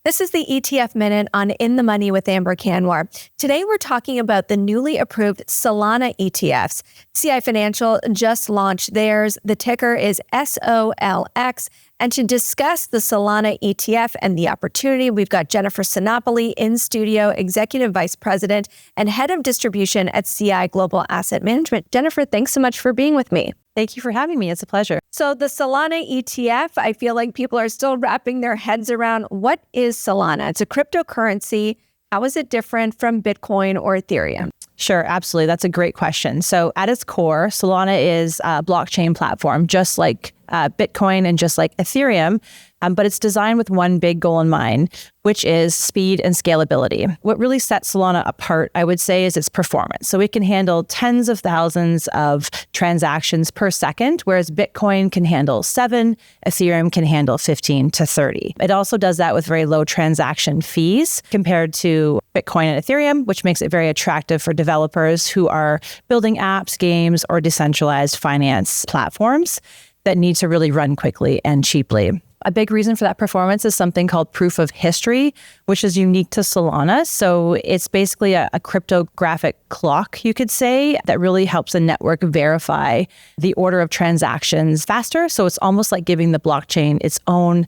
This is the ETF Minute on In the Money with Amber Kanwar. Today, we're talking about the newly approved Solana ETFs. CI Financial just launched theirs. The ticker is SOLX. And to discuss the Solana ETF and the opportunity, we've got Jennifer Sinopoli in studio, Executive Vice President and Head of Distribution at CI Global Asset Management. Jennifer, thanks so much for being with me. Thank you for having me. It's a pleasure. So the Solana ETF, I feel like people are still wrapping their heads around what is Solana? It's a cryptocurrency. How is it different from Bitcoin or Ethereum? Sure, absolutely. That's a great question. So at its core, Solana is a blockchain platform, just like Bitcoin and just like Ethereum, but it's designed with one big goal in mind, which is speed and scalability. What really sets Solana apart, I would say, is its performance. So it can handle tens of thousands of transactions per second, whereas Bitcoin can handle 7, Ethereum can handle 15 to 30. It also does that with very low transaction fees compared to Bitcoin and Ethereum, which makes it very attractive for developers who are building apps, games, or decentralized finance platforms that need to really run quickly and cheaply. A big reason for that performance is something called proof of history, which is unique to Solana. So it's basically a cryptographic clock, you could say, that really helps the network verify the order of transactions faster. So it's almost like giving the blockchain its own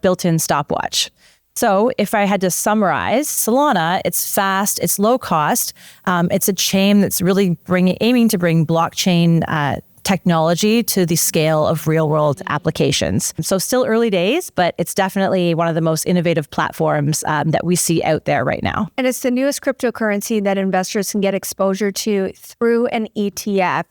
built-in stopwatch. So if I had to summarize Solana, it's fast, it's low cost, it's a chain that's really aiming to bring blockchain technology to the scale of real-world applications. So still early days, but it's definitely one of the most innovative platforms that we see out there right now. And it's the newest cryptocurrency that investors can get exposure to through an ETF.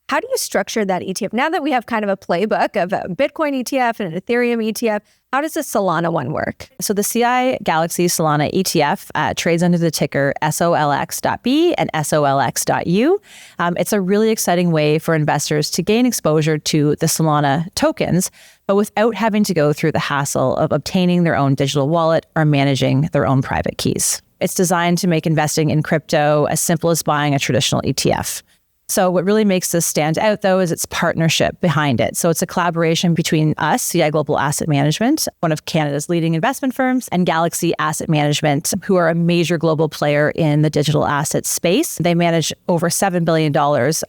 How do you structure that ETF? Now that we have kind of a playbook of a Bitcoin ETF and an Ethereum ETF, how does the Solana one work? So the CI Galaxy Solana ETF trades under the ticker SOLX.B and SOLX.U. It's a really exciting way for investors to gain exposure to the Solana tokens, but without having to go through the hassle of obtaining their own digital wallet or managing their own private keys. It's designed to make investing in crypto as simple as buying a traditional ETF. So what really makes this stand out, though, is its partnership behind it. So it's a collaboration between us, CI Global Asset Management, one of Canada's leading investment firms, and Galaxy Asset Management, who are a major global player in the digital asset space. They manage over $7 billion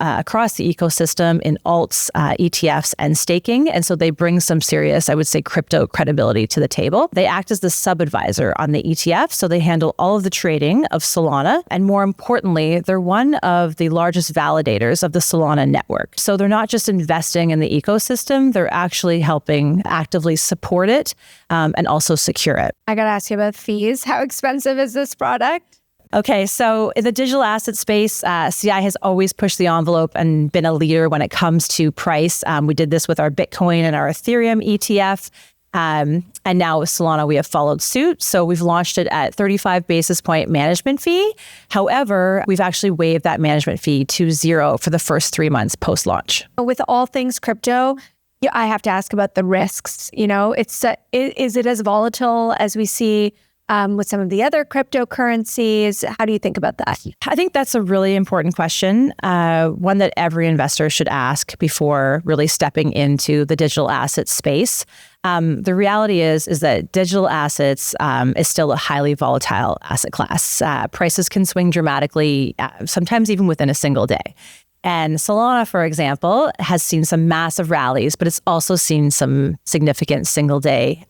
across the ecosystem in alts, ETFs, and staking. And so they bring some serious, I would say, crypto credibility to the table. They act as the sub-advisor on the ETF. So they handle all of the trading of Solana. And more importantly, they're one of the largest validators of the Solana network. So they're not just investing in the ecosystem, they're actually helping actively support it and also secure it. I got to ask you about fees. How expensive is this product? Okay, so in the digital asset space, CI has always pushed the envelope and been a leader when it comes to price. We did this with our Bitcoin and our Ethereum ETF. And now with Solana, we have followed suit. So we've launched it at 35 basis point management fee. However, we've actually waived that management fee to 0 for the first 3 months post-launch. With all things crypto, I have to ask about the risks. Is it as volatile as we see with some of the other cryptocurrencies? How do you think about that? I think that's a really important question, one that every investor should ask before really stepping into the digital asset space. The reality is that digital assets is still a highly volatile asset class. Prices can swing dramatically, sometimes even within a single day. And Solana, for example, has seen some massive rallies, but it's also seen some significant single-day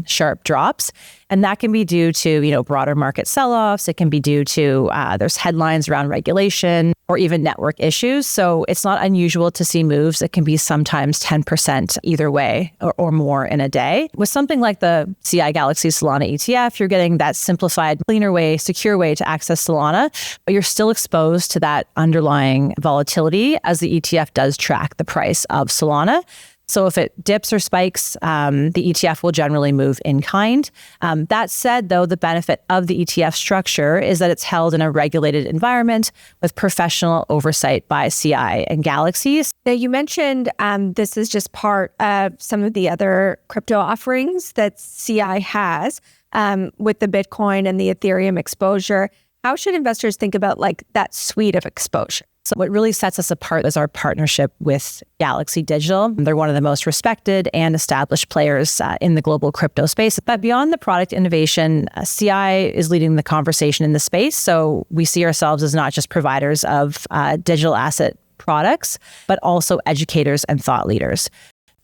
sharp drops. And that can be due to, broader market sell-offs. It can be due to there's headlines around regulation or even network issues. So it's not unusual to see moves that can be sometimes 10% either way or more in a day. With something like the CI Galaxy Solana ETF, you're getting that simplified, cleaner way, secure way to access Solana, but you're still exposed to that underlying volatility as the ETF does track the price of Solana. So if it dips or spikes, the ETF will generally move in kind. That said, though, the benefit of the ETF structure is that it's held in a regulated environment with professional oversight by CI and Galaxy. Now, you mentioned this is just part of some of the other crypto offerings that CI has with the Bitcoin and the Ethereum exposure. How should investors think about that suite of exposure? So what really sets us apart is our partnership with Galaxy Digital. They're one of the most respected and established players in the global crypto space. But beyond the product innovation, CI is leading the conversation in the space. So we see ourselves as not just providers of digital asset products, but also educators and thought leaders.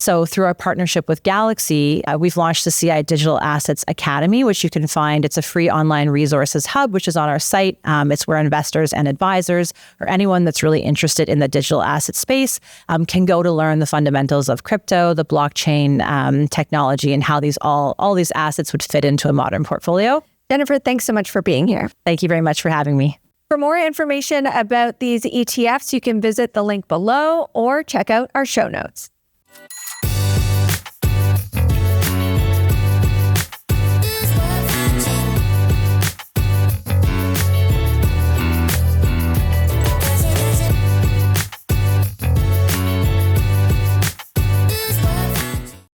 So through our partnership with Galaxy, we've launched the CI Digital Assets Academy, which you can find. It's a free online resources hub, which is on our site. It's where investors and advisors or anyone that's really interested in the digital asset space can go to learn the fundamentals of crypto, the blockchain technology, and how all these assets would fit into a modern portfolio. Jennifer, thanks so much for being here. Thank you very much for having me. For more information about these ETFs, you can visit the link below or check out our show notes.